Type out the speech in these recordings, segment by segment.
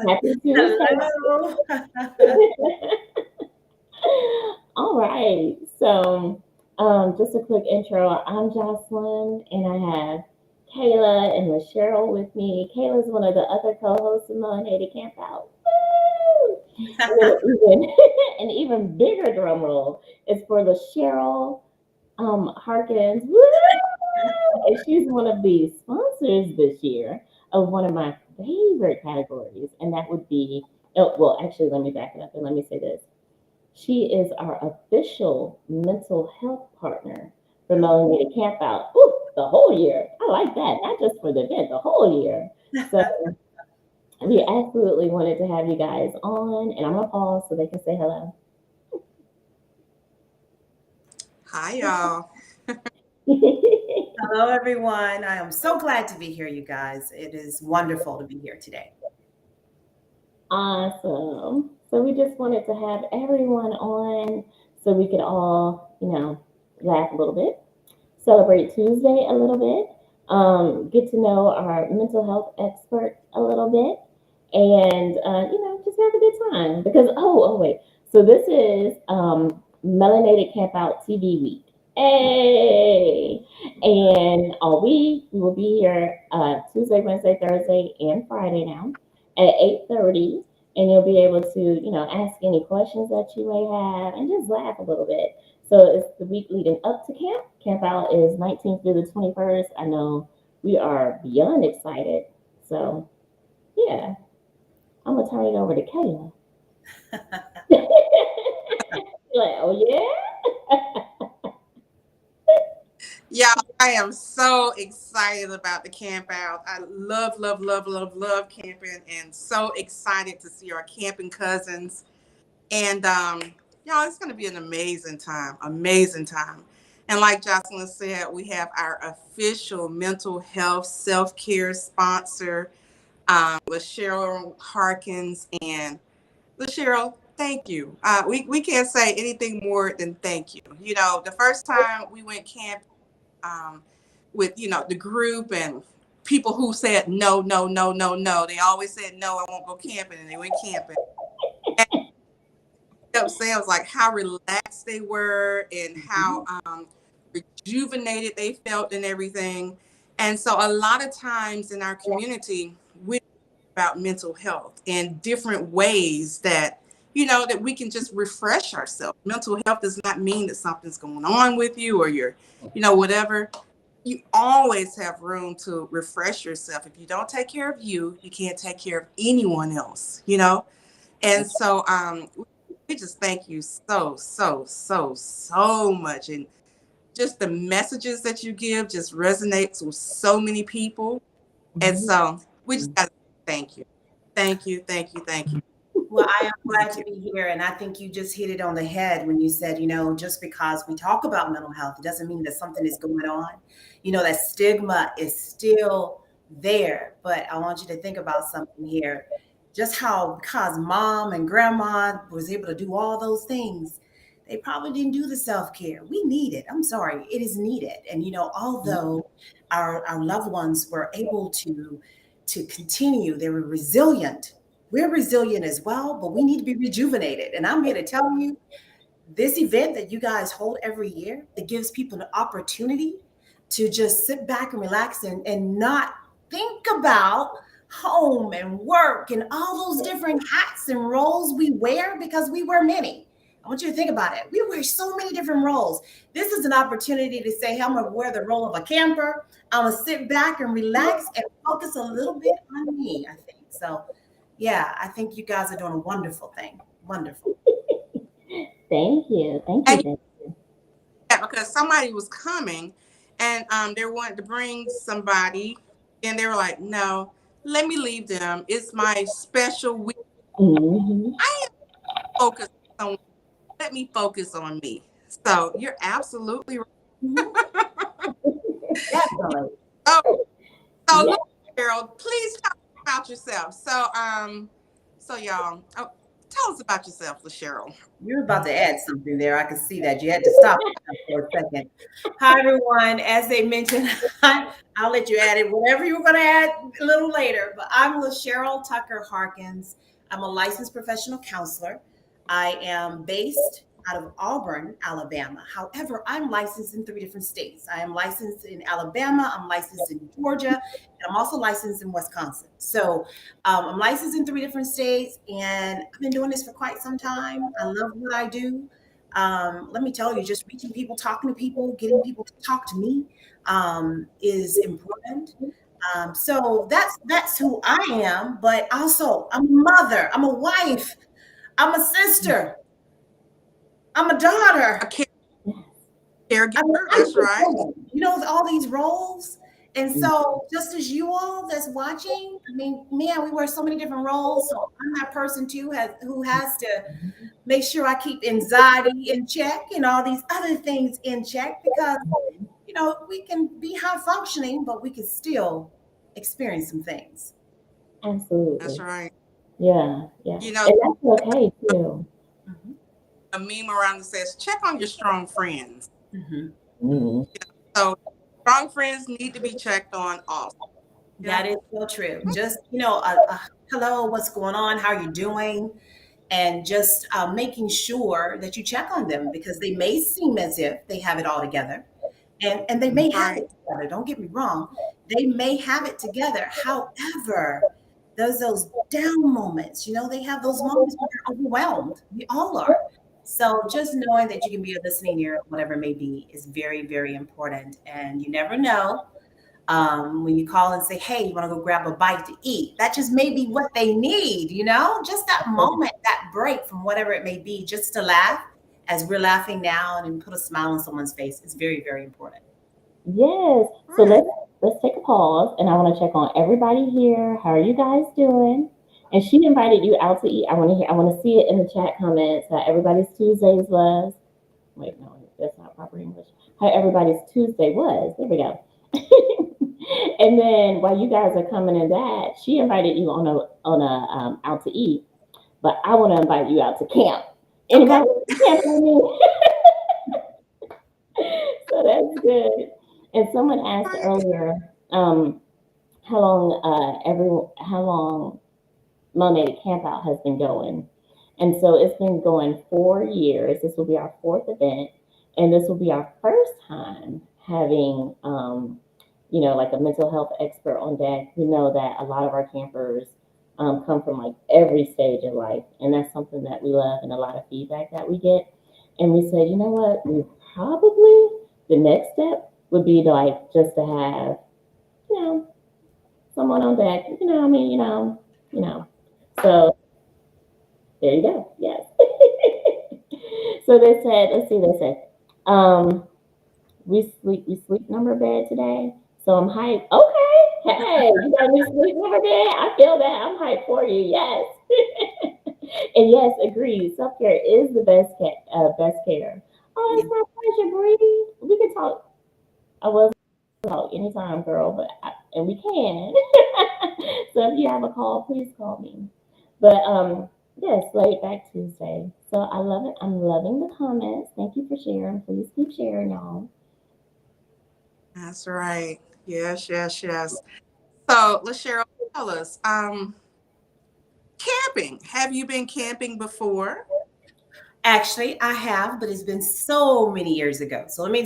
Happy Tuesday. Hello. All right. So, just a quick intro. I'm Jocelyn, and I have Kayla and Cheryl with me. Kayla is one of the other co-hosts of Melanated Campout. Woo! And then even an even bigger drum roll is for Cheryl Harkins. Woo! And she's one of the sponsors this year of one of my favorite categories, and that would be. Oh, well, actually, let me back it up and let me say this. She is our official mental health partner for Melanated Campout. Ooh, the whole year. I like that. Not just for the event, the whole year. So we absolutely wanted to have you guys on, and I'm gonna pause so they can say hello. Hi, y'all. Hello, everyone. I am so glad to be here, you guys. It is wonderful to be here today. Awesome. So we just wanted to have everyone on so we could all, laugh a little bit, celebrate Tuesday a little bit, get to know our mental health expert a little bit, and just have a good time. Because wait, so this is Melanated Campout TV week. Hey, and all week we will be here Tuesday, Wednesday, Thursday, and Friday now at 8:30, and you'll be able to ask any questions that you may have and just laugh a little bit. So it's the week leading up to camp. Camp out is 19th through the 21st. I know we are beyond excited. So yeah, I'm gonna turn it over to Kayla. Like, oh yeah. Y'all, I am so excited about the camp out. I love, love, love, love, love camping and so excited to see our camping cousins. And y'all, it's going to be an amazing time, amazing time. And like Jocelyn said, we have our official mental health self-care sponsor, Cheryl Harkins. And Cheryl, thank you. We can't say anything more than thank you. You know, the first time we went camping, um, with the group and people who said no, no, no, no, no. They always said no, I won't go camping, and they went camping. And up saying was like how relaxed they were and how rejuvenated they felt and everything. And so a lot of times in our community, we about mental health and different ways that that we can just refresh ourselves. Mental health does not mean that something's going on with you or you're whatever. You always have room to refresh yourself. If you don't take care of you, you can't take care of anyone else. And so we just thank you so, so, so, so much. And just the messages that you give just resonates with so many people. And so we just got to thank you. Thank you, thank you, thank you. Well, I am glad Thank to you. be here. And I think you just hit it on the head when you said, just because we talk about mental health, it doesn't mean that something is going on. That stigma is still there. But I want you to think about something here. Just how, because mom and grandma was able to do all those things, they probably didn't do the self care. We need it. I'm sorry, it is needed. And although our loved ones were able to continue, they were resilient. We're resilient as well, but we need to be rejuvenated. And I'm here to tell you, this event that you guys hold every year, that gives people an opportunity to just sit back and relax and not think about home and work and all those different hats and roles we wear, because we wear many. I want you to think about it. We wear so many different roles. This is an opportunity to say, hey, I'm going to wear the role of a camper. I'm going to sit back and relax and focus a little bit on me, I think. So, yeah, I think you guys are doing a wonderful thing. Wonderful. Thank you. Thank you. And Thank you. yeah, because somebody was coming and they wanted to bring somebody and they were like, no, let me leave them. It's my special week. Hmm. I am focused on let me focus on me. So you're absolutely right. Definitely. Oh, so Yeah. look, Cheryl, please talk about yourself. So y'all, oh, Tell us about yourself, LaCheryl. You're about to add something there. I can see that. You had to stop for a second. Hi, everyone. As they mentioned, I'll let you add it, whatever you were going to add a little later. But I'm Cheryl Tucker Harkins. I'm a licensed professional counselor. I am based out of Auburn, Alabama. However, I'm licensed in 3 different states. I am licensed in Alabama, I'm licensed in Georgia, and I'm also licensed in Wisconsin. So I'm licensed in 3 different states, and I've been doing this for quite some time. I love what I do. Let me tell you, just reaching people, talking to people, getting people to talk to me is important. So that's who I am. But also, I'm a mother. I'm a wife. I'm a sister. I'm a daughter. A I'm an caregiver, that's right. woman. All these roles. And so, just as you all that's watching, I mean, man, we wear so many different roles. So I'm that person too who has to make sure I keep anxiety in check and all these other things in check because we can be high functioning, but we can still experience some things. Absolutely. That's right. Yeah. You And know, that's okay too. Mhm. a meme around that says, check on your strong friends. Mhm. Mhm. So strong friends need to be checked on also. That is so true. Just, hello, what's going on? How are you doing? And just making sure that you check on them because they may seem as if they have it all together. And they may have Right. it together. Don't get me wrong. They may have it together. However, there's those down moments. They have those moments where they're overwhelmed. We all are. So just knowing that you can be a listening ear, whatever it may be, is very, very important. And you never know when you call and say, hey, you want to go grab a bite to eat? That just may be what they need, just that moment, that break from whatever it may be, just to laugh as we're laughing now and put a smile on someone's face is very, very important. Yes. So Right. let's take a pause, and I want to check on everybody here. How are you guys doing? And she invited you out to eat. I want to hear. I want to see it in the chat comments how everybody's Tuesdays was. Wait, no, that's not proper English. How everybody's Tuesday was. There we go. And then while you guys are coming in that, she invited you on a out to eat. But I want to invite you out to camp. Okay. Anybody want to camp with me? So that's good. And someone asked Right. earlier, how long Melanated Campout has been going. And so it's been going 4 years. This will be our fourth event, and this will be our first time having, like a mental health expert on deck. We know that a lot of our campers come from like every stage of life, and that's something that we love, and a lot of feedback that we get. And we said, you know what, we probably the next step would be to like just to have, you know, someone on deck. You know. So there you go. Yes. So they said, let's see, they said, we sleep number bed today. So I'm hyped. Okay. Hey, you got a new sleep number bed? I feel that. I'm hyped for you. Yes. And yes, agreed. Self care is the best care. Oh, Yeah. it's my pleasure, Bree. We can talk. I was talk anytime, girl, and we can. So if you have a call, please call me. But yes, laid back Tuesday. So I love it. I'm loving the comments. Thank you for sharing. Please keep sharing, y'all. That's right. Yes, yes, yes. So, LaCheryl, tell us, camping. Have you been camping before? Actually, I have, but it's been so many years ago. So let me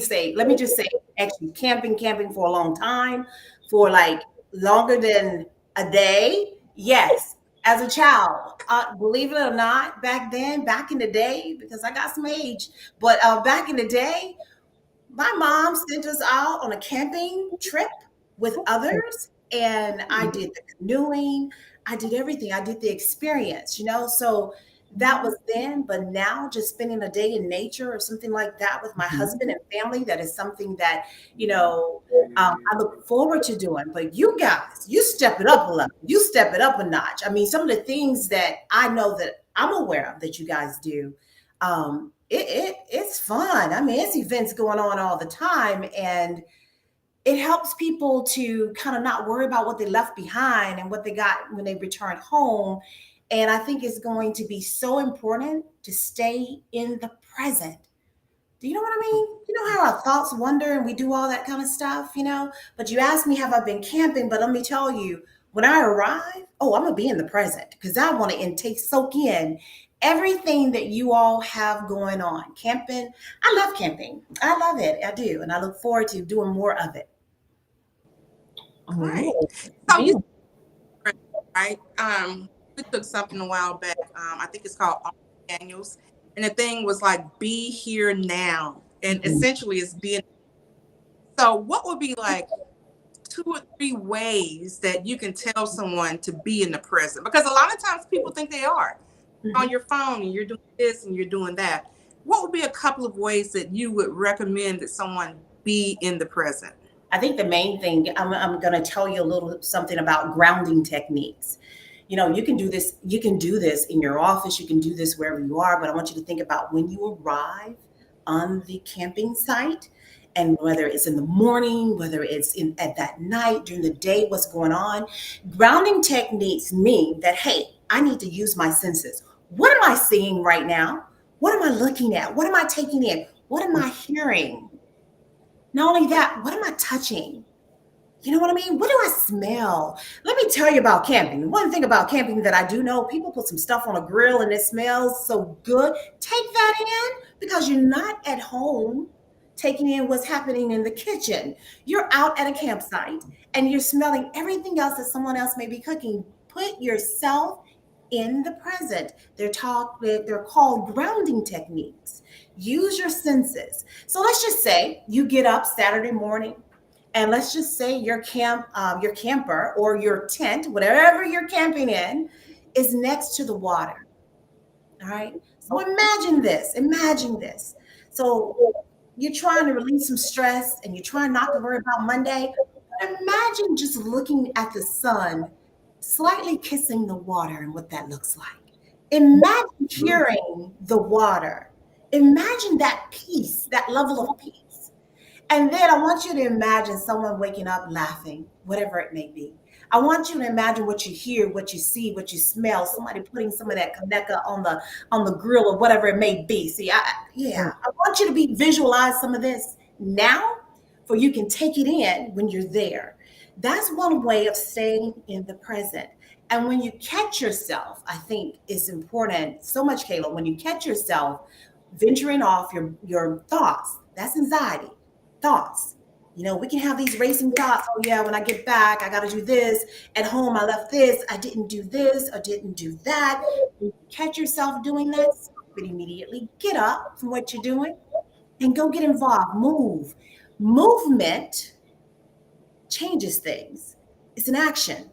just say, actually, camping for a long time, for like longer than a day. Yes, as a child, believe it or not, back in the day, because I got some age, but back in the day, my mom sent us out on a camping trip with others, and I did the canoeing, I did everything, I did the experience, so that was then. But now, just spending a day in nature or something like that with my husband and family, that is something that you know I look forward to doing. But you guys, you step it up a level, you step it up a notch. I mean, some of the things that I know that I'm aware of that you guys do, it's fun. I mean, it's events going on all the time, and it helps people to kind of not worry about what they left behind and what they got when they return home. And I think it's going to be so important to stay in the present. Do you know what I mean? You know how our thoughts wander and we do all that kind of stuff, you know? But you asked me, have I been camping? But let me tell you, when I arrive, oh, I'm going to be in the present because I want to intake, soak in everything that you all have going on. Camping, I love camping. I love it. I do. And I look forward to doing more of it. All Great. right. So you Yeah. said, right? We took something a while back. I think it's called Daniels, and the thing was like, be here now, and Mhm. essentially it's being. So, what would be like 2 or 3 ways that you can tell someone to be in the present? Because a lot of times people think they are on your phone and you're doing this and you're doing that. What would be a couple of ways that you would recommend that someone be in the present? I think the main thing, I'm going to tell you a little something about grounding techniques. You know, you can do this in your office, you can do this wherever you are, but I want you to think about when you arrive on the camping site, and whether it's in the morning, whether it's in at that night, during the day, what's going on. Grounding techniques mean that, hey, I need to use my senses. What am I seeing right now? What am I looking at? What am I taking in? What am I hearing? Not only that, what am I touching? You know what I mean? What do I smell? Let me tell you about camping. One thing about camping that I do know, people put some stuff on a grill and it smells so good. Take that in because you're not at home taking in what's happening in the kitchen. You're out at a campsite and you're smelling everything else that someone else may be cooking. Put yourself in the present. They're called grounding techniques. Use your senses. So let's just say you get up Saturday morning, and let's just say your camper or your tent, whatever you're camping in, is next to the water. All right. So imagine this. Imagine this. So you're trying to release some stress and you're trying not to worry about Monday. But imagine just looking at the sun, slightly kissing the water and what that looks like. Imagine hearing the water. Imagine that peace, that level of peace. And then I want you to imagine someone waking up laughing, whatever it may be. I want you to imagine what you hear, what you see, what you smell. Somebody putting some of that kaneka on the grill or whatever it may be. See, I want you to be visualize some of this now, for you can take it in when you're there. That's one way of staying in the present. And when you catch yourself, I think it's important so much, Kayla. When you catch yourself venturing off your thoughts, that's anxiety thoughts. You know, we can have these racing thoughts. Oh, yeah, when I get back, I got to do this. At home, I left this. I didn't do this or didn't do that. You catch yourself doing that, stop it immediately. Get up from what you're doing and go get involved. Move. Movement changes things, it's an action.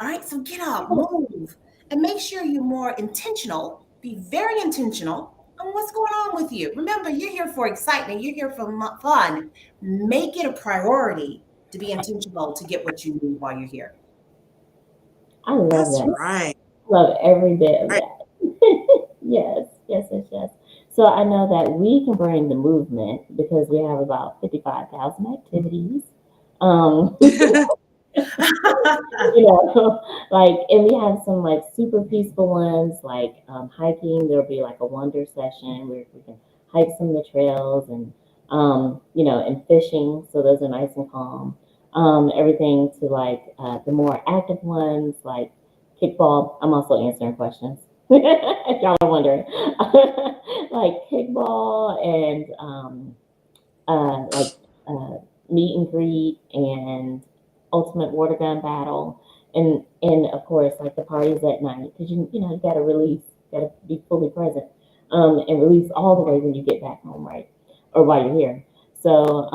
All right, so get up, move, and make sure you're more intentional. Be very intentional on what's going on with you. Remember, you're here for excitement, you're here for fun. Make it a priority to be intentional to get what you need while you're here. I love That's that. right. Love every bit of Right. that. Yes, yes, yes, yes. So I know that we can bring the movement because we have about 55,000 activities. You know, like, and we have some like super peaceful ones, like hiking. There'll be like a wonder session where we can hike some of the trails, and you know, and fishing. So those are nice and calm. Everything to like the more active ones, like kickball. I'm also answering questions. If y'all are wondering, like kickball and like meet and greet and ultimate water gun battle, and of course like the parties at night, because you know you got to release, got to be fully present, and release all the way when you get back home, right, or while you're here. So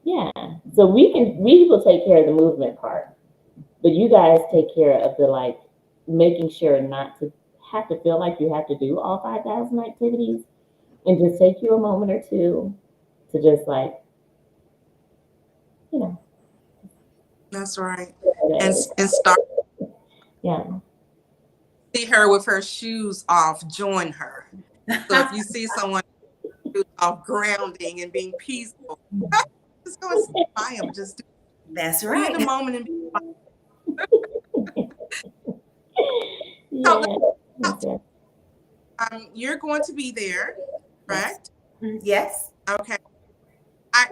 yeah, so we will take care of the movement part, but you guys take care of the like making sure not to have to feel like you have to do all 5,000 activities, and just take you a moment or two to just like, you know, That's right. And whatever. and start Yeah. see her with her shoes off, join her. So if you see someone off grounding and being peaceful, just go and sit by them. Just That's be in right. the moment and be Yes, So Yeah. Yes, yes. you're going to be there, Yes. correct? Yes. Okay.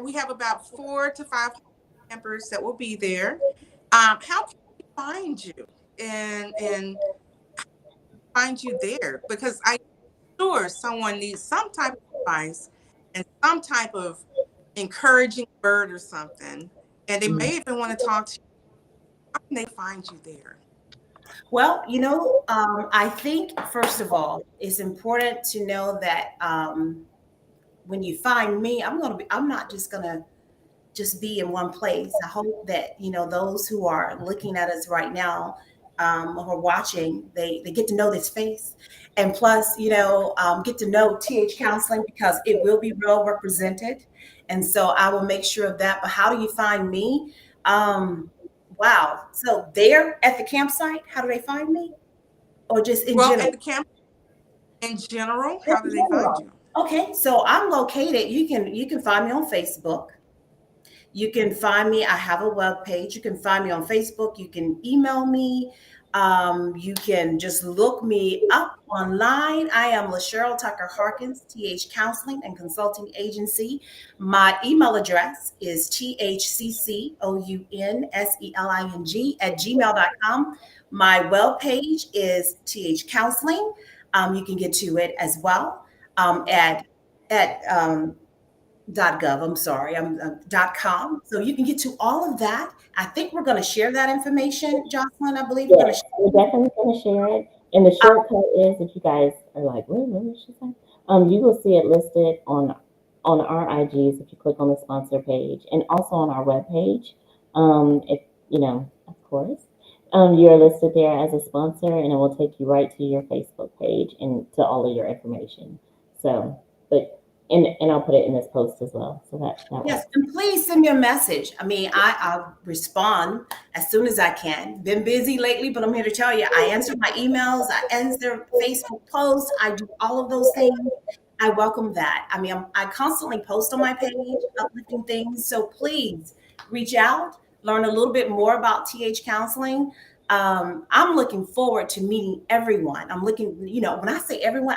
We have about 4 to 5 campers that will be there. How can we find you and find you there? Because I'm sure someone needs some type of advice and some type of encouraging word or something, and they Mm. may even want to talk to you. How can they find you there? Well, I think first of all, it's important to know that when you find me, I'm not just gonna just be in one place. I hope that those who are looking at us right now, who are watching, they get to know this face, and plus, get to know TH Counseling because it will be well represented, and so I will make sure of that. But how do you find me? Wow. So there at the campsite, how do they find me, or just in Well, general? at the camp in general, In how do they find general. you? Okay, so I'm located. You can find me on Facebook. You can find me. I have a web page. You can find me on Facebook. You can email me. You can just look me up online. I am LaCheryl Tucker Harkins, TH Counseling and Consulting Agency. My email address is thccounseling@gmail.com. My web page is TH Counseling. You can get to it as well at .gov. I'm sorry, .com. So you can get to all of that. I think we're going to share that information, Jocelyn. I believe we're going to Yes, share. we're definitely going to share it. And the shortcut is if you guys are like, what did she say? You will see it listed on our IGs if you click on the sponsor page and also on our webpage. If of course, you're listed there as a sponsor, and it will take you right to your Facebook page and to all of your information. So, but and I'll put it in this post as well, so that Yes, works. and please send me a message. I mean, I'll respond as soon as I can. Been busy lately, but I'm here to tell you, I answer my emails, I answer Facebook posts, I do all of those things. I welcome that. I mean, I constantly post on my page, uplifting things. So please reach out, learn a little bit more about TH Counseling. I'm looking forward to meeting everyone. I'm looking, when I say everyone,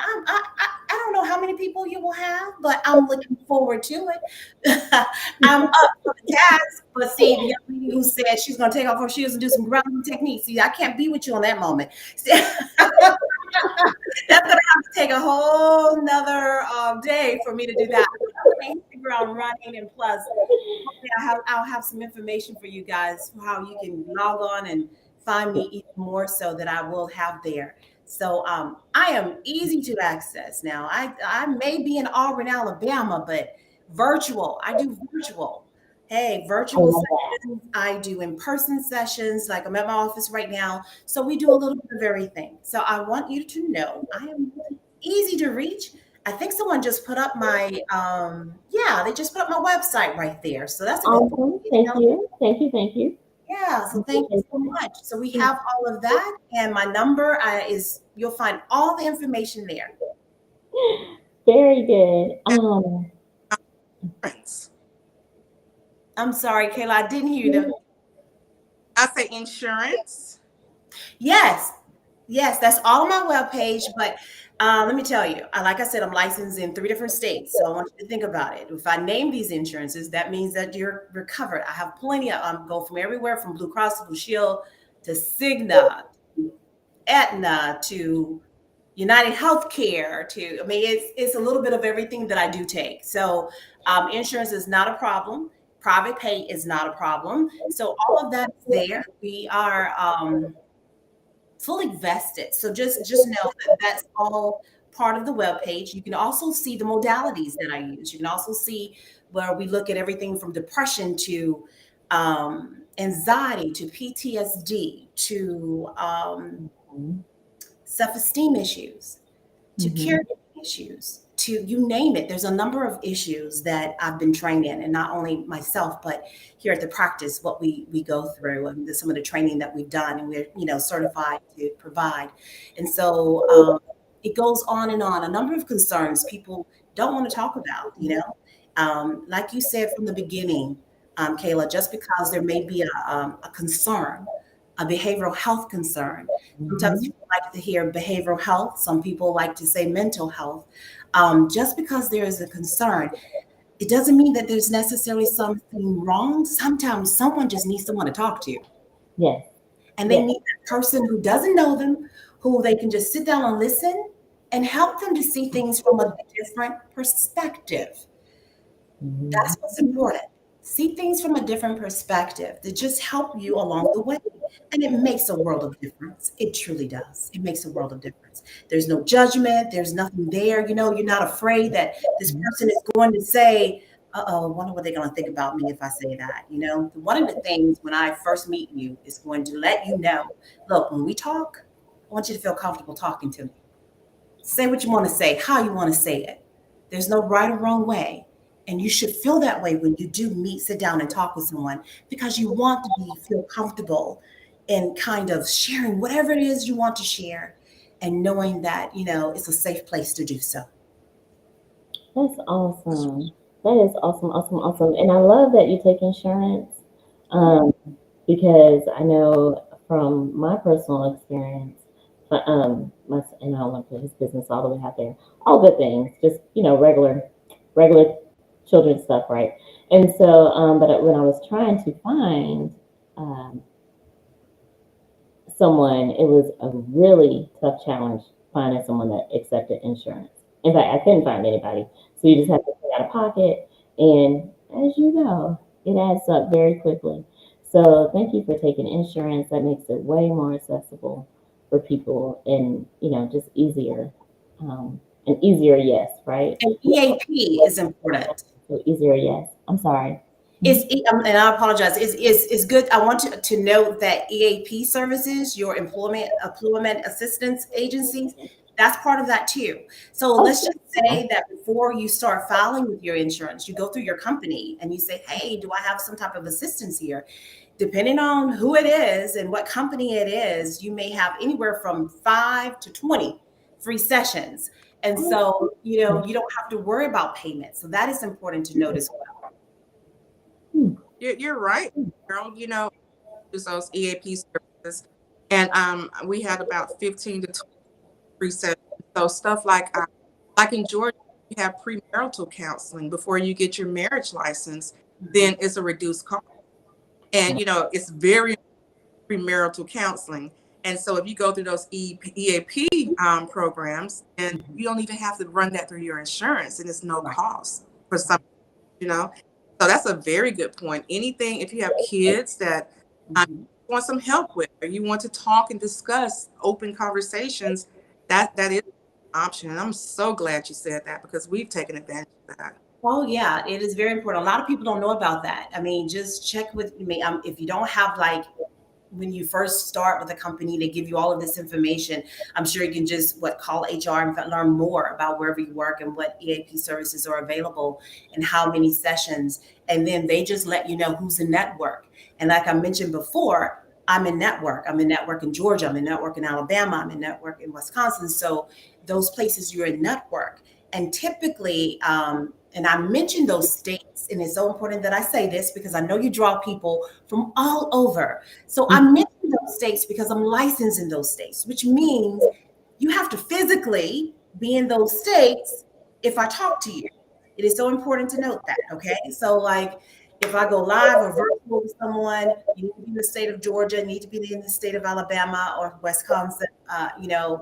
I don't know how many people you will have, but I'm looking forward to it. I'm up for the task. But see, the young lady who said she's going to take off her shoes and do some grounding techniques. See, I can't be with you on that moment. That's gonna have to take a whole nother day for me to do that. I'm gonna hit the ground running, and plus, hopefully I'll have some information for you guys for how you can log on and find me even more so that I will have there. So I am easy to access now. I may be in Auburn, Alabama, but virtual. I do virtual. Hey, I virtual love that. sessions. I do in-person sessions. Like I'm at my office right now. So we do a little bit of everything. So I want you to know I am easy to reach. I think someone just put up my yeah, they just put up my website right there. So that's a good thing. Awesome. Thank you. Thank you. Thank you. Yeah, so thank you so much. So we Mm. have all of that, and my number is you'll find all the information there. Very good. Friends. I'm sorry, Kayla, I didn't hear you though. I say insurance. Yes, yes, that's all on my webpage. But let me tell you, like I said, I'm licensed in 3 different states. So I want you to think about it. If I name these insurances, that means that you're covered. I have plenty of go from everywhere from Blue Cross to Blue Shield to Cigna, to Aetna to United Healthcare to, I mean, it's a little bit of everything that I do take. So insurance is not a problem. Private pay is not a problem. So all of that is there. We are fully vested. So just know that that's all part of the web page. You can also see the modalities that I use. You can also see where we look at everything from depression to anxiety to PTSD to Mhm. self-esteem issues to Mhm. caregiving issues to you name it. There's a number of issues that I've been trained in, and not only myself, but here at the practice, what we go through and some of the training that we've done, and we're certified to provide. And so it goes on and on. A number of concerns people don't want to talk about. Like you said from the beginning, Kayla, just because there may be a concern a behavioral health concern. Sometimes Mhm. people like to hear behavioral health. Some people like to say mental health. Just because there is a concern, it doesn't mean that there's necessarily something wrong. Sometimes someone just needs someone to talk to, Yes. and they Yes. need that person who doesn't know them, who they can just sit down and listen and help them to see things from a different perspective. Mhm. That's what's important. See things from a different perspective that just help you along the way. And it makes a world of difference. It truly does. It makes a world of difference. There's no judgment. There's nothing there. You're not afraid that this person is going to say, uh-oh, I wonder what they're going to think about me if I say that. One of the things when I first meet you is going to let you know, look, when we talk, I want you to feel comfortable talking to me. Say what you want to say, how you want to say it. There's no right or wrong way. And you should feel that way when you do sit down and talk with someone, because you want to feel comfortable in kind of sharing whatever it is you want to share, and knowing that, it's a safe place to do so. That's awesome. That is awesome, awesome, awesome. And I love that you take insurance, um, because I know from my personal experience, and I don't want to put his business all the way out there. All good things, just regular children stuff, right? And so, but when I was trying to find um, someone, it was a really tough challenge finding someone that accepted insurance. In fact, I couldn't find anybody. So you just have to pay out of pocket. And as you know, it adds up very quickly. So thank you for taking insurance. That makes it way more accessible for people and, just easier. An easier yes, right? And EAP is important. So easier yes. I'm sorry. It's, Mhm. and I apologize. It's good. I want to note that EAP Services, your employment assistance agencies, that's part of that too. So Oh, let's just say that before you start filing with your insurance, you go through your company and you say, "Hey, do I have some type of assistance here?" Depending on who it is and what company it is, you may have anywhere from 5 to 20 free sessions. And so, you don't have to worry about payment. So that is important to note as well. You're right, Cheryl. Use those EAP services, and we had about 15 to 20 free sessions. So stuff like in Georgia, you have premarital counseling before you get your marriage license. Then it's a reduced cost, and it's very premarital counseling. And so if you go through those EAP programs, and you don't even have to run that through your insurance, and it's no Right. cost for some, you know. So that's a very good point. Anything, if you have kids that Mhm. you want some help with, or you want to talk and discuss open conversations, that is an option. And I'm so glad you said that, because we've taken advantage of that. Oh yeah, it is very important. A lot of people don't know about that. I mean, just check with me. If you don't have, like, when you first start with a company, they give you all of this information. I'm sure you can just call HR and learn more about wherever you work and what EAP services are available and how many sessions. And then they just let you know who's in network. And like I mentioned before, I'm in network. I'm in network in Georgia. I'm in network in Alabama. I'm in network in Wisconsin. So those places you're in network. And typically, and I mentioned those states, and it's so important that I say this because I know you draw people from all over. So I mentioned those states because I'm licensed in those states, which means you have to physically be in those states if I talk to you. It is so important to note that, okay? So, like, if I go live or virtual with someone, you need to be in the state of Georgia, need to be in the state of Alabama or Wisconsin.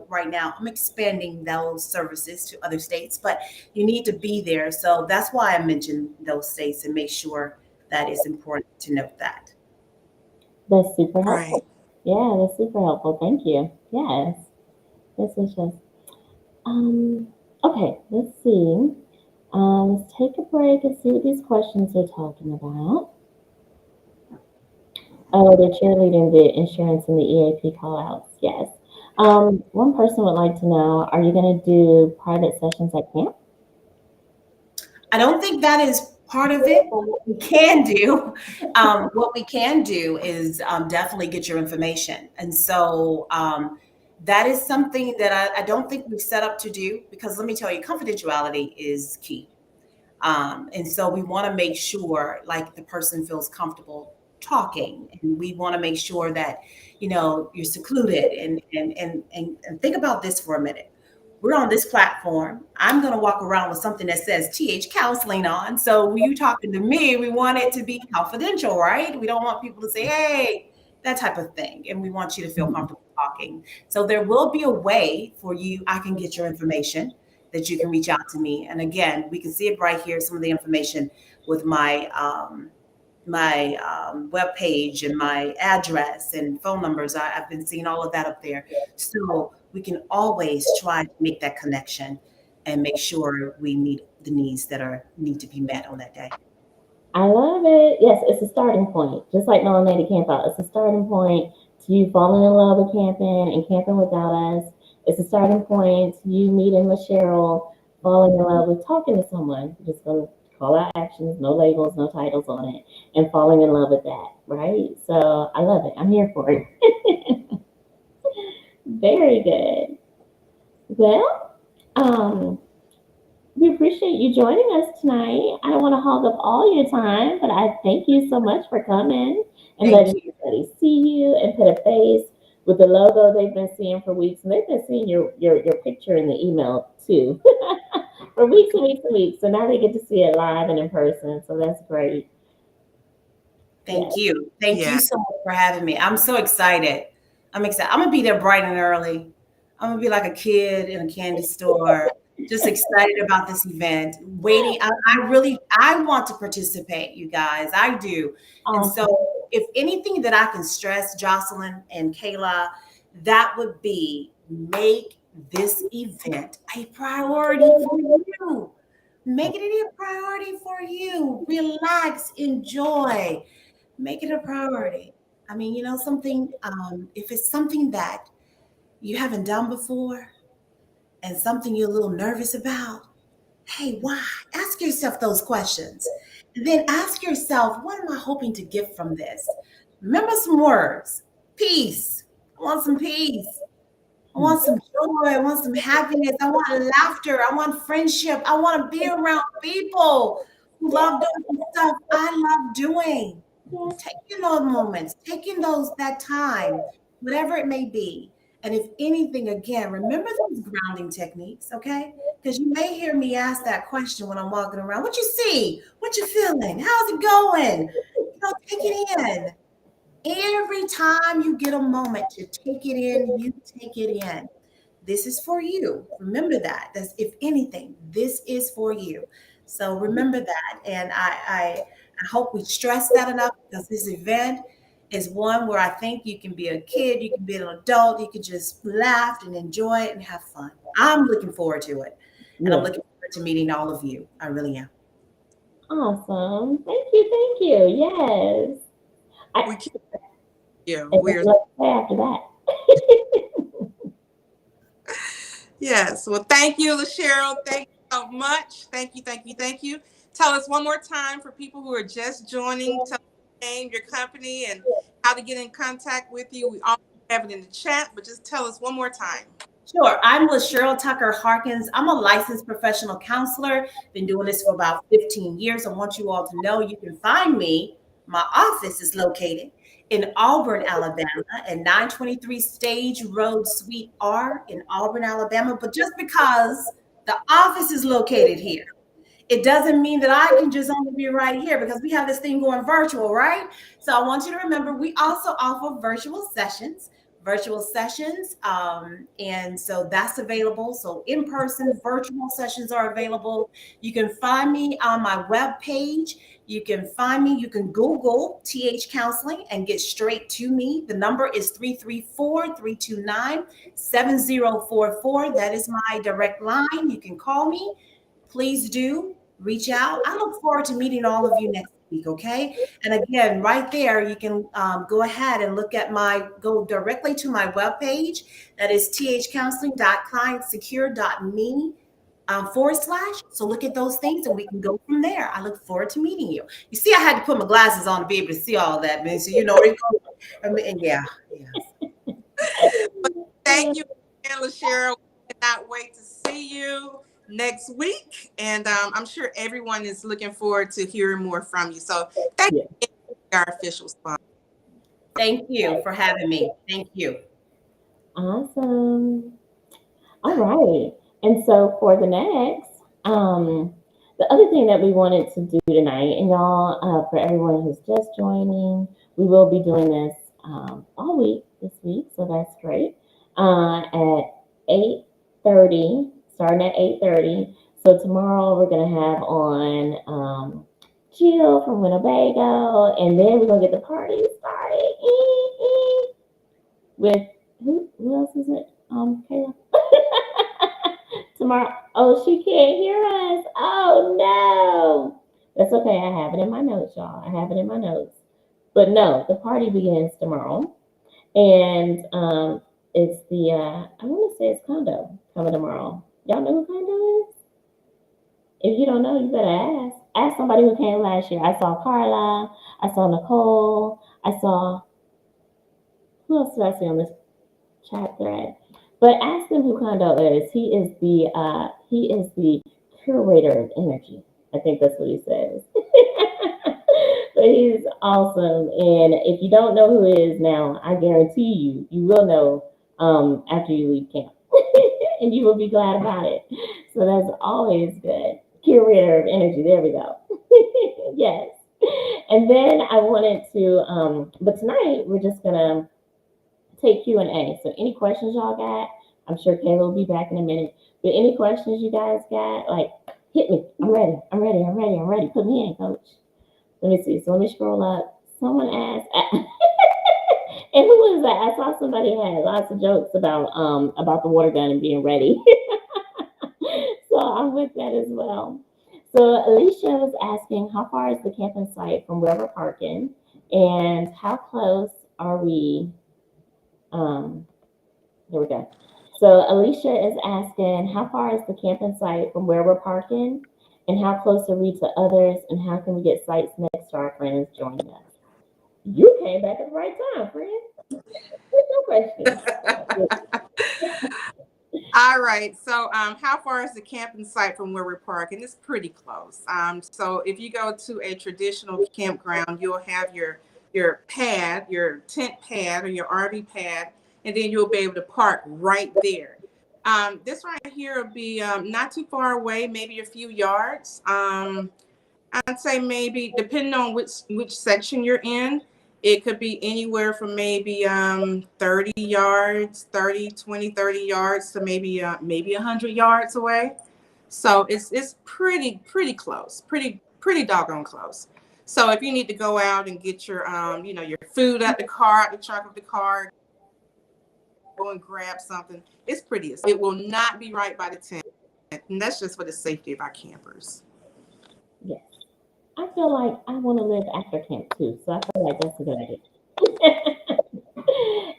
Right now I'm expanding those services to other states, but you need to be there. So that's why I mentioned those states and make sure that it's important to note that. That's super Right. helpful. Yeah, that's super helpful. Thank you. Yes. Yes, yes, yes. Um, okay, let's see. Let's take a break and see what these questions are talking about. Oh, they're cheerleading the insurance and the EAP call outs. Yes. One person would like to know, are you going to do private sessions at camp? I don't think that is part of it, but what we can do is definitely get your information. And so that is something that I don't think we've set up to do, because let me tell you, confidentiality is key. And so we want to make sure, like, the person feels comfortable talking, and we want to make sure that, you know, you're secluded. And think about this for a minute. We're on this platform. I'm going to walk around with something that says TH Counseling on. So when you talking to me, we want it to be confidential, right? We don't want people to say, hey, that type of thing. And we want you to feel comfortable talking. So there will be a way for you. I can get your information that you can reach out to me. And again, we can see it right here, some of the information with my web page and my address and phone numbers. I've been seeing all of that up there. So we can always try to make that connection and make sure we meet the needs that need to be met on that day. I love it. Yes, it's a starting point. Just like Melanated Campout, it's a starting point to you falling in love with camping and camping without us. It's a starting point to you meeting with Cheryl, falling in love with talking to someone. You're just going to call out actions, no labels, no titles on it, and falling in love with that, right? So I love it. I'm here for it. Very good. Well, we appreciate you joining us tonight. I don't want to hog up all your time, but I thank you so much for coming and letting everybody see you and put a face with the logo they've been seeing for weeks. And they've been seeing your picture in the email too for weeks and weeks and weeks. So now they get to see it live and in person. So that's great. Thank you. Thank you so much for having me. I'm so excited. I'm excited. I'm going to be there bright and early. I'm going to be like a kid in a candy store, just excited about this event, waiting. I want to participate, you guys. I do. And so if anything that I can stress, Jocelyn and Kayla, that would be make this event a priority for you. Make it a priority for you. Relax, enjoy. Make it a priority. I mean, you know, something, if it's something that you haven't done before and something you're a little nervous about, hey, why? Ask yourself those questions. And then ask yourself, what am I hoping to get from this? Remember some words. Peace. I want some peace. I want some joy. I want some happiness. I want laughter. I want friendship. I want to be around people who love doing stuff I love doing. Taking those moments, taking that time, whatever it may be. And if anything, again, remember those grounding techniques, okay? Because you may hear me ask that question when I'm walking around. What you see? What you feeling? How's it going? You know, take it in. Every time you get a moment to take it in, you take it in. This is for you. Remember that. That's, if anything, this is for you. So remember that. And I hope we stress that enough, because this event is one where I think you can be a kid, you can be an adult, you can just laugh and enjoy it and have fun. I'm looking forward to it. And I'm looking forward to meeting all of you. I really am. Awesome. Thank you. Thank you. Yes. We're after that. Yes. Well, thank you, Cheryl. Thank you so much. Thank you. Thank you. Thank you. Tell us one more time for people who are just joining. Tell your name, your company, and how to get in contact with you. We always have it in the chat, but just tell us one more time. Sure. I'm with Cheryl Tucker Harkins. I'm a licensed professional counselor. Been doing this for about 15 years. I want you all to know you can find me. My office is located in Auburn, Alabama, at 923 Stage Road, Suite R in Auburn, Alabama. But just because the office is located here, it doesn't mean that I can just only be right here, because we have this thing going virtual, right? So I want you to remember, we also offer virtual sessions. And so that's available. So in-person virtual sessions are available. You can find me on my web page. You can find me, you can Google TH Counseling and get straight to me. The number is 334-329-7044. That is my direct line. You can call me. Please do reach out. I look forward to meeting all of you next week, okay? And again, right there, you can go ahead and go directly to my webpage. That is thcounseling.clientsecure.me / So look at those things and we can go from there. I look forward to meeting you. You see, I had to put my glasses on to be able to see all that, man. So, you know, yeah. Thank you, Cheryl. We cannot wait to see you next week. And I'm sure everyone is looking forward to hearing more from you. So thank you, our official sponsor. Thank you for having me. Thank you. Awesome. All right. And so for the next, the other thing that we wanted to do tonight, and y'all, for everyone who's just joining, we will be doing this all week this week, so that's great. At 8:30, starting at 8:30. So tomorrow we're gonna have on Jill from Winnebago, and then we're gonna get the party started with who else is it? Kayla. Tomorrow. Oh, she can't hear us. Oh no. That's okay. I have it in my notes, y'all. I have it in my notes. But no, the party begins tomorrow, and it's the I want to say it's Condo coming tomorrow. Y'all know who Condo is? If you don't know, you better ask. Ask somebody who came last year. I saw Carla. I saw Nicole. I saw who else did I see on this chat thread? But ask him who Kondo is. He is the curator of energy. I think that's what he says. But he's awesome. And if you don't know who he is now, I guarantee you will know after you leave camp. And you will be glad about it. So that's always good. Curator of energy. There we go. Yes. And then I wanted to, but tonight we're just gonna take Q&A. So any questions y'all got, I'm sure Kayla will be back in a minute. But any questions you guys got, like, hit me. I'm ready. I'm ready. I'm ready. I'm ready. Put me in, coach. Let me see. So let me scroll up. Someone asked, and who was that? I saw somebody had lots of jokes about the water gun and being ready. So I'm with that as well. So Alicia was asking, how far is the camping site from where we're parking, and how close are we? Here we go. So Alicia is asking, how far is the camping site from where we're parking, and how close are we to others, and how can we get sites next to our friends joining us? You came back at the right time, friend. What's your question? All right. So, how far is the camping site from where we're parking? It's pretty close. So if you go to a traditional campground, you'll have your pad, your tent pad, or your RV pad, and then you'll be able to park right there. This right here will be not too far away, maybe a few yards. I'd say maybe depending on which section you're in, it could be anywhere from maybe 30 yards, 30 yards to maybe 100 yards away. So it's pretty close, pretty doggone close. So if you need to go out and get your your food out the trunk of the car, go and grab something, it's pretty. It will not be right by the tent, and that's just for the safety of our campers. Yes. I feel like I want to live after camp too, so I feel like that's a good idea.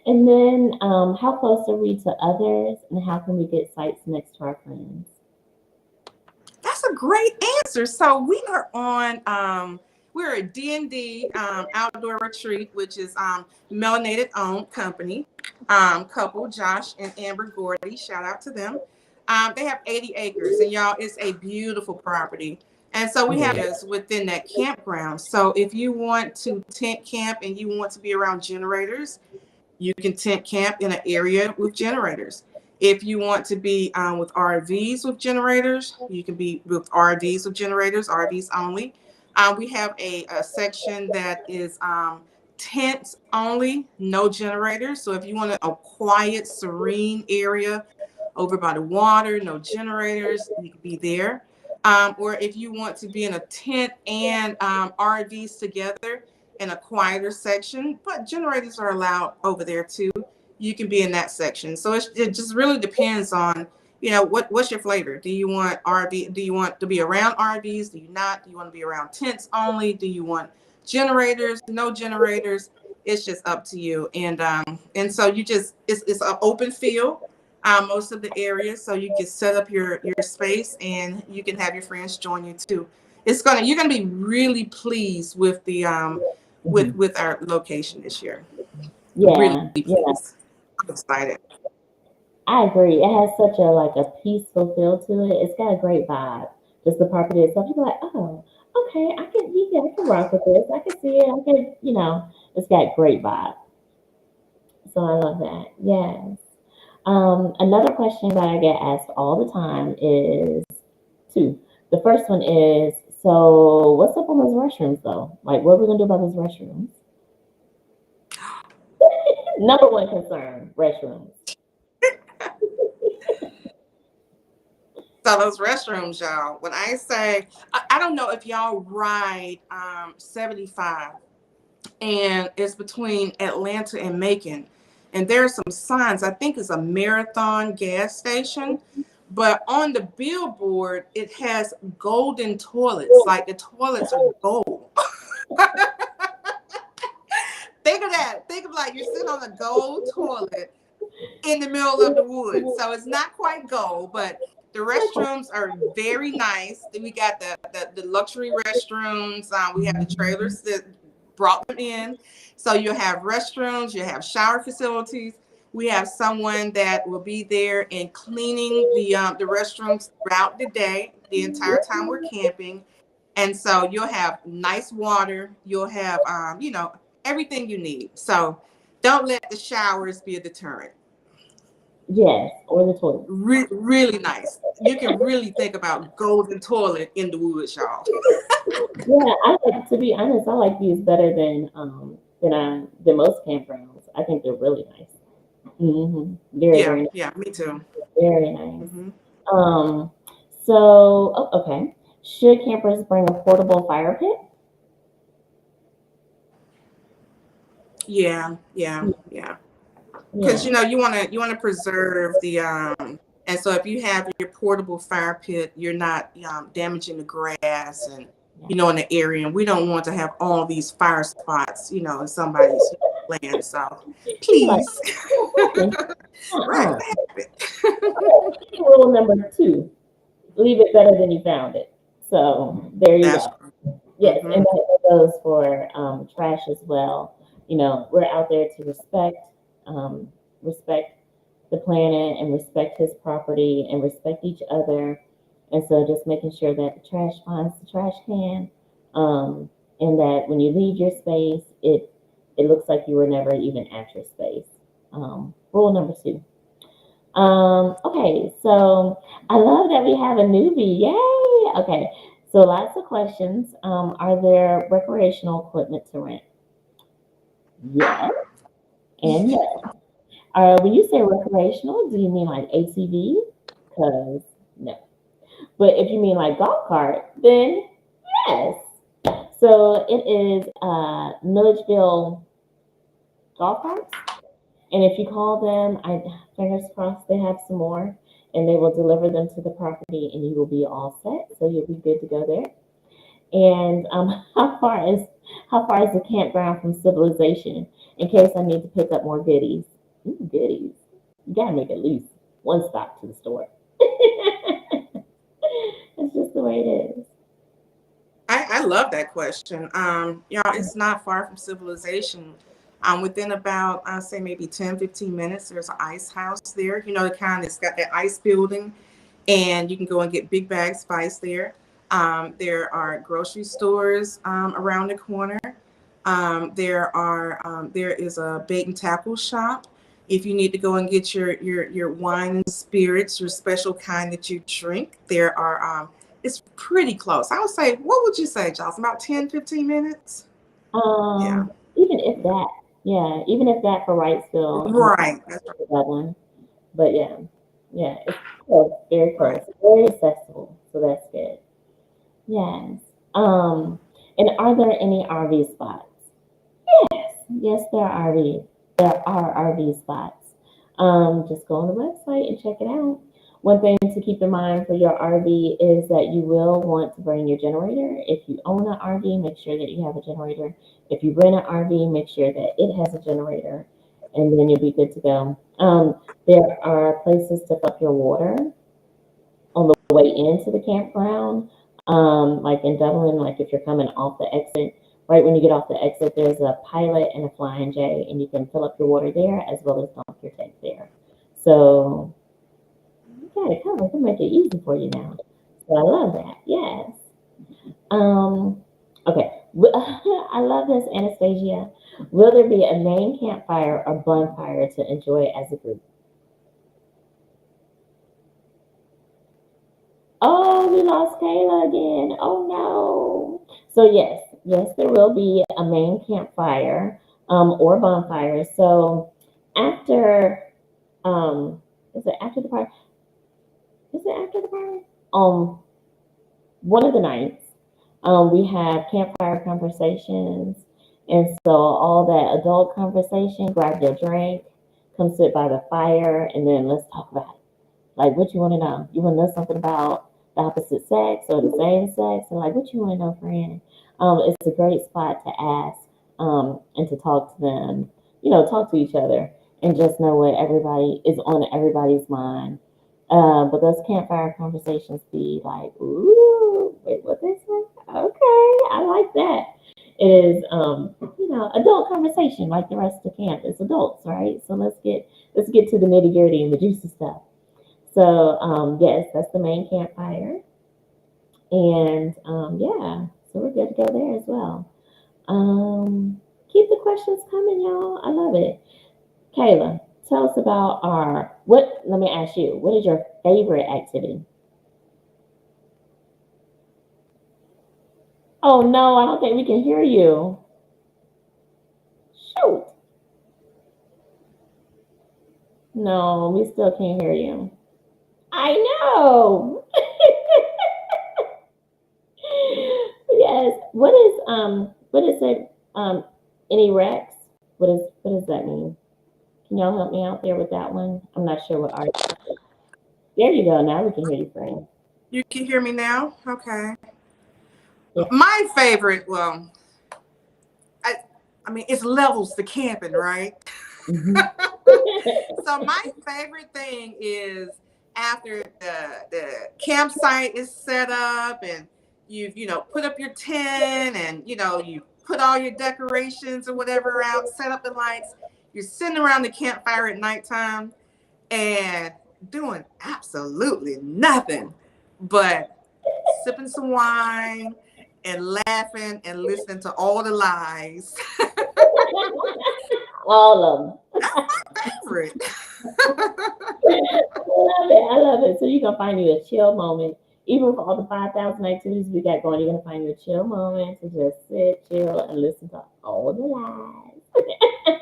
And then, how close are we to others, and how can we get sites next to our friends? That's a great answer. So we are on we're a D&D outdoor retreat, which is Melanated owned company. Couple Josh and Amber Gordy, shout out to them. They have 80 acres, and y'all, it's a beautiful property. And so we have this within that campground. So if you want to tent camp and you want to be around generators, you can tent camp in an area with generators. If you want to be with RVs with generators, you can be with RVs with generators, RVs only. We have a section that is tents only, no generators. So if you want a quiet, serene area over by the water, no generators, you can be there. Or if you want to be in a tent and RVs together in a quieter section, but generators are allowed over there too, you can be in that section. So it just really depends on, what's your flavor? Do you want RV? Do you want to be around RVs? Do you not? Do you want to be around tents only? Do you want generators? No generators? It's just up to you. And so it's an open field. Most of the areas, so you can set up your space and you can have your friends join you too. You're gonna be really pleased with the with our location this year. Really Yeah, yeah, pleased. I'm excited. I agree. It has such a peaceful feel to it. It's got a great vibe. Just the property itself, you're like, Okay, I can rock with this. I can see it. I can, it's got great vibe. So I love that. Yes. Another question that I get asked all the time is two. The first one is, so what's up on those restrooms though? Like, what are we gonna do about those restrooms? Number one concern, restrooms. So those restrooms, y'all, when I say, I don't know if y'all ride 75 and it's between Atlanta and Macon. And there are some signs, I think it's a Marathon gas station, but on the billboard, it has golden toilets, like the toilets are gold. Think of that. Think of like you're sitting on a gold toilet in the middle of the woods. So it's not quite gold, but the restrooms are very nice. Then we got the luxury restrooms. We have the trailers that brought them in. So you have restrooms, you have shower facilities. We have someone that will be there and cleaning the restrooms throughout the day, the entire time we're camping. And so you'll have nice water. You'll have everything you need. So don't let the showers be a deterrent. Yes, or the toilet. Really nice. You can really think about golden toilet in the woods, y'all. Yeah, to be honest, I like these better than most campgrounds. I think they're really nice. Very, Yeah, very nice. yeah, me too. Very nice. Hmm. Um, so, okay. Should campers bring a portable fire pit? Yeah, yeah, yeah. Because Yeah. you want to preserve the and so if you have your portable fire pit, you're not damaging the grass and in the area. And we don't want to have all these fire spots, in somebody's land. So Like, please, what happened? right, Uh-uh. what happened? Okay, rule number two, leave it better than you found it. So there you That's go. Yes, mm-hmm. and that goes for trash as well. We're out there to respect the planet and respect his property and respect each other. And so just making sure that the trash finds the trash can, and that when you leave your space, it looks like you were never even at your space. Rule number two. Okay, so I love that we have a newbie. Yay! Okay, so lots of questions. Are there recreational equipment to rent? Yes and no. When you say recreational, do you mean like ATV? Because no. But if you mean like golf cart, then yes. So it is Milledgeville golf carts. And if you call them, fingers crossed they have some more, and they will deliver them to the property, and you will be all set. So you'll be good to go there. And how far is the campground from civilization? In case I need to pick up more goodies. Ooh, goodies. You gotta make at least one stop to the store. It's just the way it is. I love that question. Y'all, it's not far from civilization. Within about, I say maybe 10, 15 minutes, there's an ice house there. The kind that's got that ice building, and you can go and get big bags of ice there. There are grocery stores around the corner. There is a bait and tackle shop. If you need to go and get your wine and spirits, your special kind that you drink, there are it's pretty close. I would say, what would you say, Jocelyn? About 10, 15 minutes? Yeah. Even if that, yeah, even if that for Wrightsville and Right. That's right. Dublin. But yeah, it's close, very Right. close, very accessible. So that's good. Yes. Um, and are there any RV spots? Yes, there are RV. There are RV spots. Just go on the website and check it out. One thing to keep in mind for your RV is that you will want to bring your generator. If you own an RV, make sure that you have a generator. If you rent an RV, make sure that it has a generator, and then you'll be good to go. There are places to fill up your water on the way into the campground, like in Dublin, like if you're coming off the exit, right when you get off the exit, there's a Pilot and a Flying J, and you can fill up your water there as well as dump your tank there. So you got it covered. They make it easy for you now. So I love that. Yes. Okay. I love this, Anastasia. Will there be a main campfire or bonfire to enjoy as a group? Oh, we lost Kayla again. Oh no. So yes, there will be a main campfire or bonfire. So after is it after the party? Is it after the party? One of the nights, we have campfire conversations, and so all that adult conversation. Grab your drink, come sit by the fire, and then let's talk about it. Like, what you want to know? You want to know something about the opposite sex or the same sex? And like, what you want to know, friend? It's a great spot to ask and to talk to them. Talk to each other and just know what everybody is on everybody's mind. But those campfire conversations be like, ooh, wait, what they say? Okay, I like that. It is, adult conversation like the rest of camp. It's adults, right? So let's get to the nitty gritty and the juicy stuff. So yes, that's the main campfire, and yeah, so we're good to go there as well. Keep the questions coming, y'all. I love it. Kayla, tell us about our what. Let me ask you, what is your favorite activity? Oh no, I don't think we can hear you. Shoot, no, we still can't hear you. I know. Yes. What is it? Any Rex? What does that mean? Can y'all help me out there with that one? I'm not sure what art. There you go. Now we can hear you, friend. You can hear me now? Okay. Yeah. My favorite, well, I, I mean, it's levels to camping, right? Mhm. So my favorite thing is after the campsite is set up and you've put up your tent and you put all your decorations or whatever out, set up the lights. You're sitting around the campfire at nighttime and doing absolutely nothing but sipping some wine and laughing and listening to all the lies. All of them. That's my favorite. I love it. I love it. So you're gonna find you a chill moment. Even with all the 5,000 activities we got going, you're gonna find you a chill moment to just sit, chill, and listen to all the lies.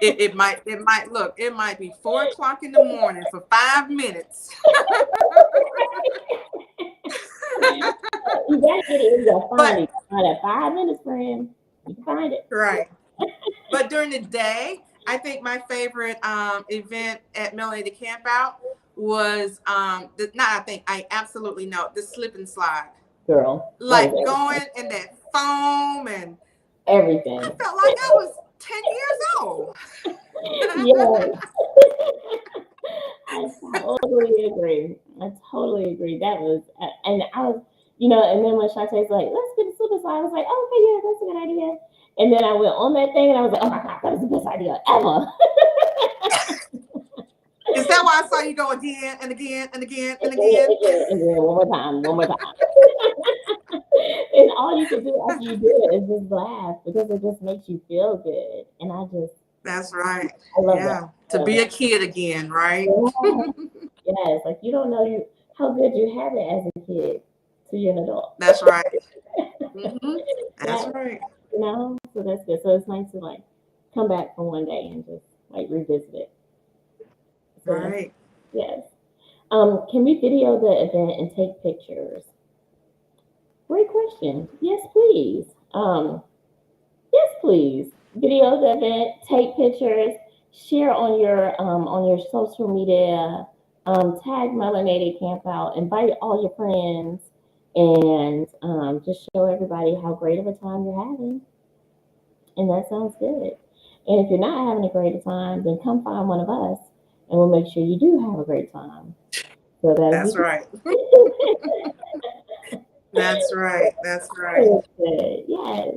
It might be 4 o'clock in the morning for 5 minutes. You gotta get it in your But phone. You can find that 5 minutes, friend. You can find it. right. But during the day, I think my favorite event at Melanated Campout was not I think I absolutely know the slip and slide. Girl, that is Like going in that foam and I everything. felt like I was 10 years old. Yes, I totally agree. I totally agree. That was, and I was, and then when Shantae's like, let's get a super slide, I was like, oh, okay, yeah, that's a good idea. And then I went on that thing and I was like, oh my God, that was the best idea ever. Is that why I saw you go again and again and again and Again, again? again, again, one more time. And all you can do after you do it is just laugh because it just makes you feel good. And That's right. I love that. Yeah. I To love be a that. kid again, right? Yeah. Yes, like you don't know how good you have it as a kid till you're an adult. That's right. Hmm. That's Yeah, right. so that's good. So it's nice to like come back from one day and just like revisit it. So that's Right. yes. Can we video the event and take pictures? Great question. Yes, please. Yes, please. Video the event, take pictures, share on your social media, tag Melanated Campout, invite all your friends, and just show everybody how great of a time you're having. And that sounds good. And if you're not having a great time, then come find one of us, and we'll make sure you do have a great time. So that'll be That's right. That's right. That's right. good. Yes.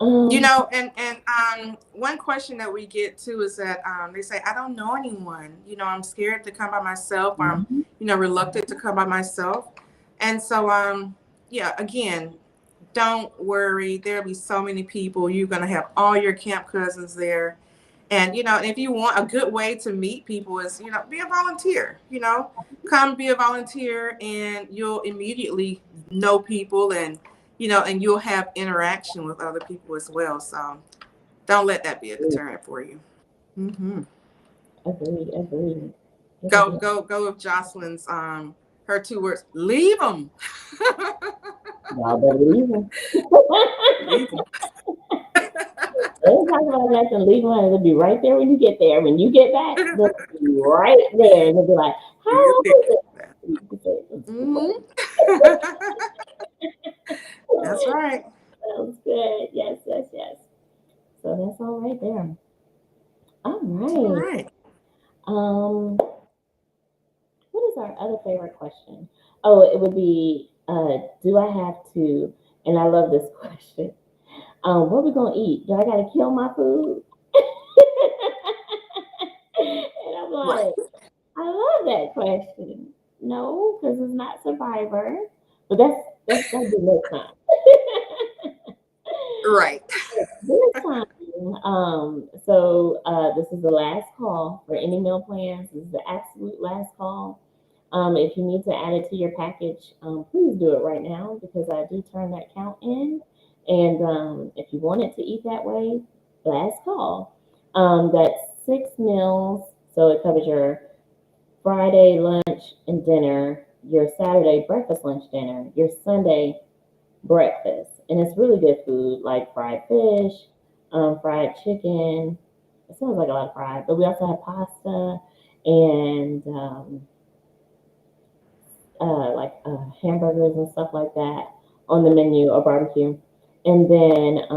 You Um. know, and one question that we get too is that they say, I don't know anyone. I'm scared to come by myself. I'm, reluctant to come by myself. And so yeah, again, don't worry. There'll be so many people. You're going to have all your camp cousins there. And, if you want a good way to meet people is, be a volunteer, come be a volunteer and you'll immediately know people and you'll have interaction with other people as well. So don't let that be a deterrent for you. Mm-hmm. Agreed. Go with Jocelyn's, her 2 words, leave them. Y'all better leave them. Leave them. Don't talk about nothing. Leave them. They'll be right there when you get there. When you get back, they'll be right there. And they'll be like, how was it? Mm-hmm. That's right. Sounds good. Yes. So that's all right there. All All right. right. What is our other favorite question? Oh, it would be, do I have to? And I love this question. What we gonna eat? Do I gotta kill my food? And I'm Right. like, I love that question. No, because it's not Survivor. But that's gonna be next time. Right. This time, this is the last call for any meal plans. This is the absolute last call. If you need to add it to your package, please do it right now because I do turn that count in. And if you want it to eat that way, last call. That's 6 meals, so it covers your Friday lunch and dinner, your Saturday breakfast, lunch, dinner, your Sunday breakfast. And it's really good food like fried fish, fried chicken. It sounds like a lot of fried, but we also have pasta and hamburgers and stuff like that on the menu or barbecue. And then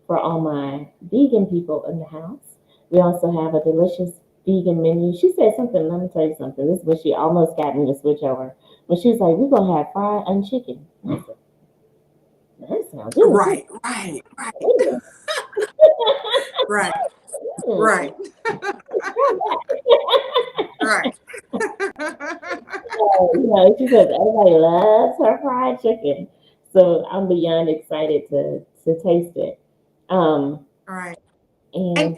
for all my vegan people in the house, we also have a delicious vegan menu. She said something, let me tell you something. This is when she almost got me to switch over. When she was like, we're going to have fried and chicken. I said, that sounds good. Right. Right. Right. Right. She says everybody loves her fried chicken. So I'm beyond excited to taste it. Right. And And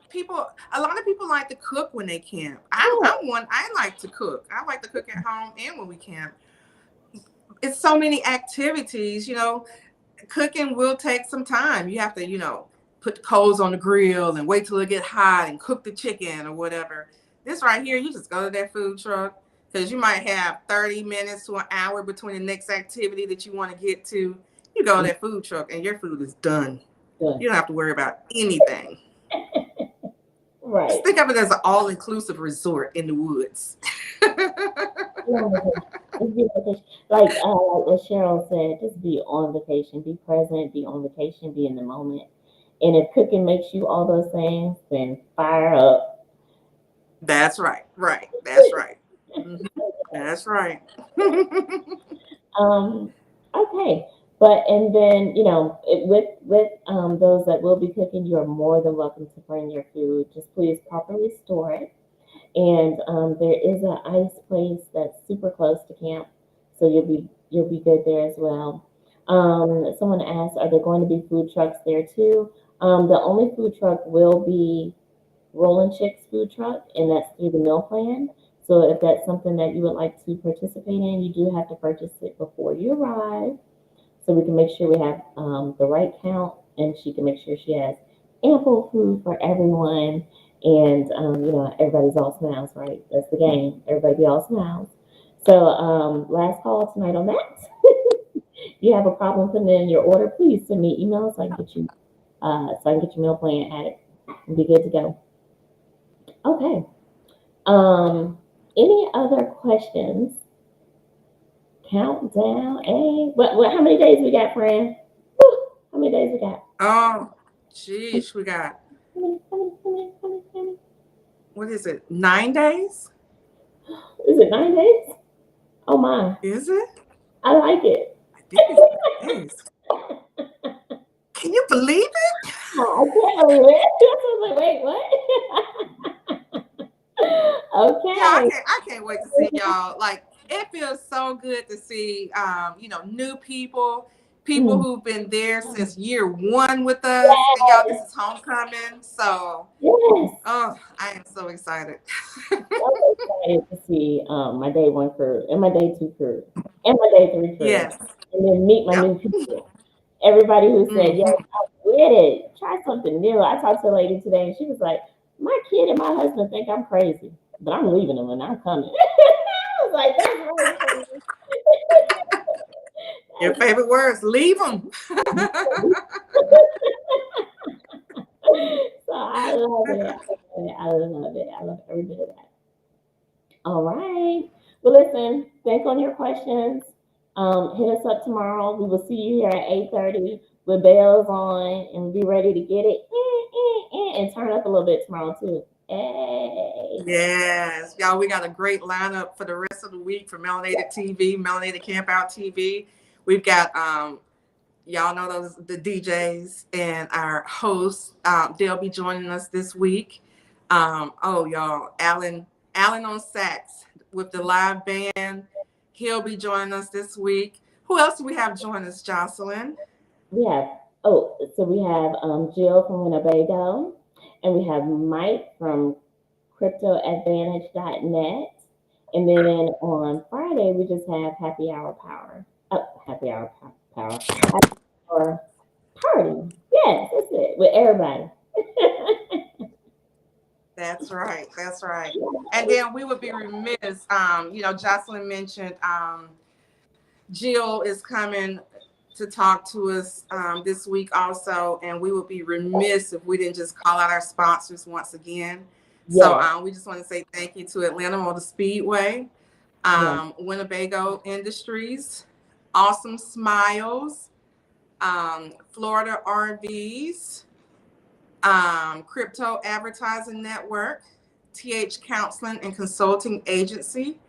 people, a lot of people like to cook when they camp. I'm one. I like to cook. I like to cook at home and when we camp. It's so many activities. Cooking will take some time. You have to, put the coals on the grill and wait till it get hot and cook the chicken or whatever. This right here, you just go to that food truck because you might have 30 minutes to an hour between the next activity that you want to get to. You go to that food truck and your food is done. You don't have to worry about anything. right. Just think of it as an all-inclusive resort in the woods. Like what Cheryl said, just be on vacation, be present, be on vacation, be in the moment. And if cooking makes you all those things, then fire up. That's right. Right. That's right. Mm-hmm. That's right. Okay. But and then with those that will be cooking, you are more than welcome to bring your food. Just please properly store it. And there is an ice place that's super close to camp, so you'll be good there as well. Someone asked, are there going to be food trucks there too? The only food truck will be Rolling Chicks food truck, and that's through the meal plan. So if that's something that you would like to participate in, you do have to purchase it before you arrive, so we can make sure we have the right count, and she can make sure she has ample food for everyone. And everybody's all smiles, right? That's the game. Everybody be all smiles. So last call tonight on that. If you have a problem putting in your order, please send me email so I can get you meal plan added and be good to go. Okay. Any other questions? Countdown. Hey, what? How many days we got, friend? Woo, how many days we got? Oh, geez, we got. How many? What is it? 9 days? Is it 9 days? Oh my! Is it? I like it. I think it's 9 days. Can you believe it? I can't believe it. I was like, wait, what? Okay. Yeah, I can't wait to see y'all. Like, it feels so good to see, new people Mm. who've been there since year one with us. And y'all, this is homecoming. So, Yes. oh, I am so excited. So excited to see my day one crew and my day two crew and my day three crew, Yes. and then meet my new Yep. people. Everybody who said, "Yes, Mhm. I'm with it. Try something new." I talked to a lady today, and she was like, "My kid and my husband think I'm crazy, but I'm leaving them and I'm coming." I was like, "That's right, Shirley. Your That's favorite words, leave them. right." So I love it. I love it. I love it. I love every bit of that. All right. Well, listen, think on your questions. Hit us up tomorrow. We will see you here at 8:30 with bells on and be ready to get it and turn up a little bit tomorrow too. Hey. Yes, y'all, we got a great lineup for the rest of the week for Melanated TV, Melanated Campout TV. We've got y'all know those the DJs and our hosts. They'll be joining us this week. Oh y'all, Alan on sax with the live band. He'll be joining us this week. Who else do we have join us, Jocelyn? We have so we have Jill from Winnebago, and we have Mike from CryptoAdvantage.net, and then on Friday we just have Happy Hour Power. Oh, Happy Hour Power. Happy Hour Party. Yes, that's it with everybody. That's right. That's right. And then we would be remiss. Jocelyn mentioned Jill is coming to talk to us this week also, and we would be remiss if we didn't just call out our sponsors once again. So Yes, we just want to say thank you to Atlanta Motor Speedway, yes, Winnebago Industries, Awesome Smiles, Florida RVs, Crypto Advertising Network, TH Counseling and Consulting Agency,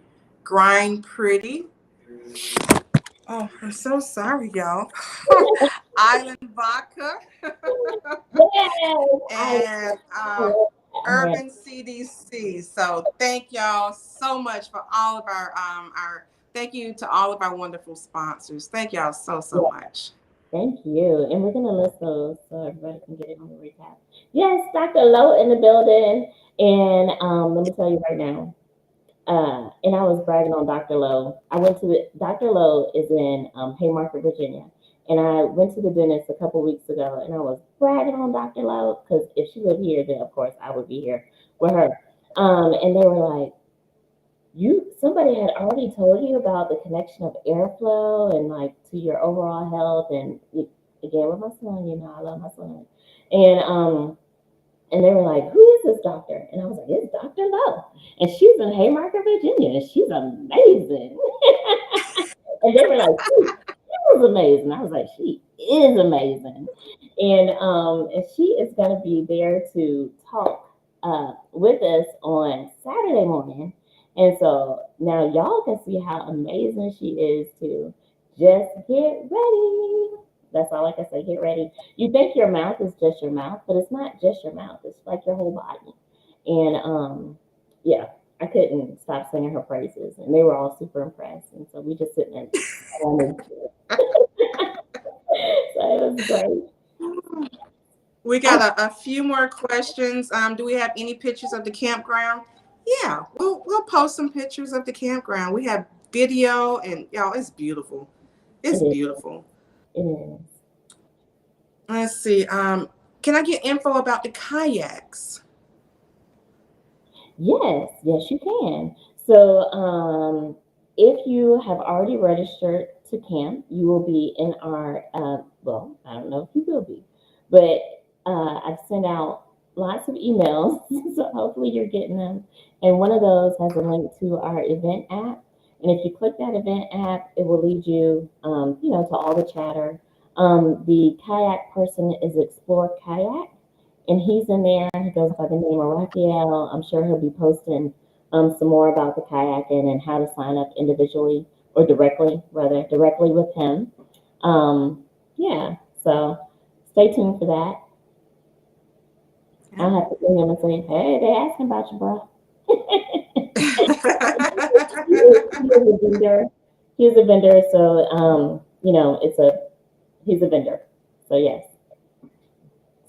Grind Pretty. Oh, I'm so sorry, y'all. Island Vodka yes. and I Urban CDC. So thank y'all so much for all of our thank you to all of our wonderful sponsors. Thank y'all so yes. much. Thank you. And we're going to list those so everybody can get it on the recap. Yes, Dr. Lowe in the building. And let me tell you right now, and I was bragging on Dr. Lowe. I went to Dr. Lowe is in Haymarket, Virginia. And I went to the dentist a couple weeks ago and I was bragging on Dr. Lowe because if she lived here, then of course I would be here with her. And they were like, somebody had already told you about the connection of airflow and like to your overall health and again with my son, I love my son. And they were like, "Who is this doctor?" And I was like, "It's Dr. Lowe. And she's in Haymarket, Virginia, and she's amazing." And they were like, "She was amazing." I was like, "She is amazing." And she is gonna be there to talk with us on Saturday morning. And so now y'all can see how amazing she is too. Just get ready. That's all I can say. Get ready. You think your mouth is just your mouth, but it's not just your mouth. It's like your whole body. And yeah, I couldn't stop singing her praises, and they were all super impressed. And so we just sitting there. So it was great. We got a few more questions. Do we have any pictures of the campground? Yeah, we'll post some pictures of the campground. We have video and y'all, it's beautiful. It It's is. beautiful. It is. Let's see. Can I get info about the kayaks? Yes, yes, you can. So, if you have already registered to camp, you will be in our, well, I don't know if you will be, but I've sent out lots of emails, so hopefully you're getting them. And one of those has a link to our event app. And if you click that event app, it will lead you, to all the chatter. The kayak person is Explore Kayak, and he's in there. He goes by the name of Raphael. I'm sure he'll be posting some more about the kayaking and how to sign up individually or directly with him. Yeah, so stay tuned for that. Yeah. I'll have to bring him and say, "Hey, they asking about you, bro." He is a vendor. He's a vendor, so he's a vendor. So yes.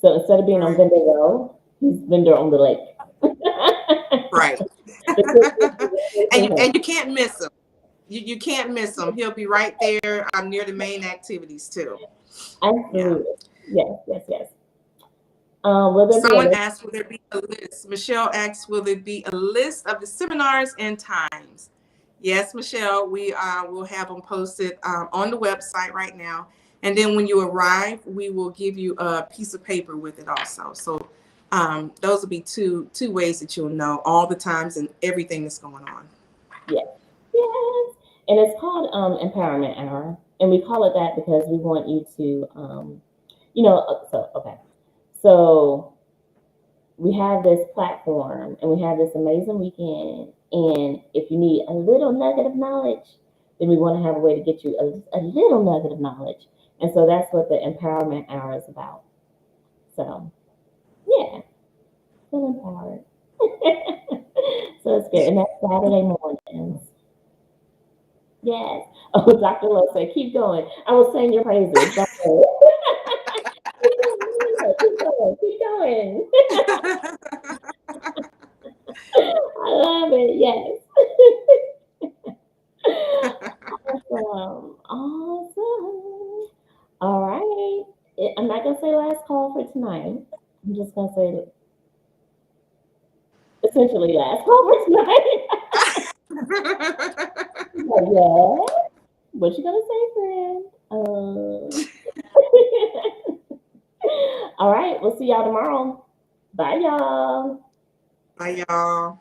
So instead of being on Right. vendor row, he's vendor on the lake. Right. The Christmas is for him. And you can't miss him. You can't miss him. He'll be right there near the main activities too. Yeah. Absolutely. Yes, yes, yes. Will there be a Someone list? asked, will there be a list? Michelle asks, will there be a list of the seminars and times? Yes, Michelle, we will have them posted on the website right now. And then when you arrive, we will give you a piece of paper with it also. So those will be two ways that you'll know all the times and everything that's going on. Yes, yes. And it's called Empowerment Hour. And we call it that because we want you to, okay. So we have this platform and we have this amazing weekend. And if you need a little nugget of knowledge, then we want to have a way to get you a little nugget of knowledge. And so that's what the Empowerment Hour is about. So, yeah, feel empowered. So it's good. And that's Saturday mornings. Yes. Oh, Dr. Lowe said, keep going. I will sing your praises. Don't worry. Keep going. Keep going. I love it. Yes. Awesome. Awesome. All right. I'm not going to say last call for tonight. I'm just going to say essentially last call for tonight. But yeah. What you going to say, friend? All right. We'll see y'all tomorrow. Bye, y'all. Bye, y'all.